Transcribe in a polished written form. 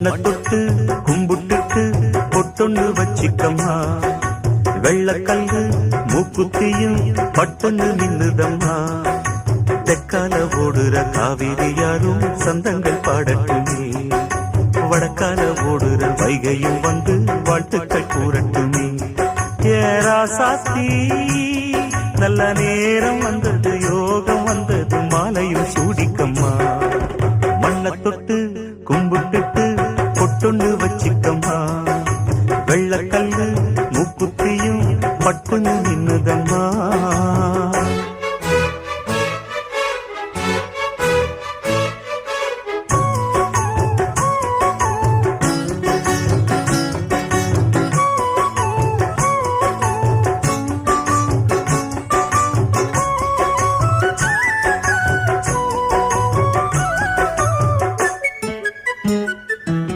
தொட்டு கும்பிட்டுட்டு பொட்டொன்னு வச்சிக்கம்மா, வெள்ளக்கல்லு மூக்குத்தியும் பட்டொன்னு நின்னுதம்மா. தெற்கால ஓடுற காவிரி யாரும் சந்தங்கள் பாடட்டுமே, வடக்கால ஓடுற வைகையும் வந்து வாழ்த்துக்கள் கூறட்டுமே. ஏராசாத்தி நல்ல நேரம் வந்தது, யோகம் வந்தது, மாலையும் சூடிக்கம்மா. மண்ணை தொட்டு கும்பிட்டுட்டு பொட்டொன்னு வச்சிக்கம்மா, வெள்ளக்கல்லு மூக்குத்தியும் பட்டுன்னு நின்னுதம்மா.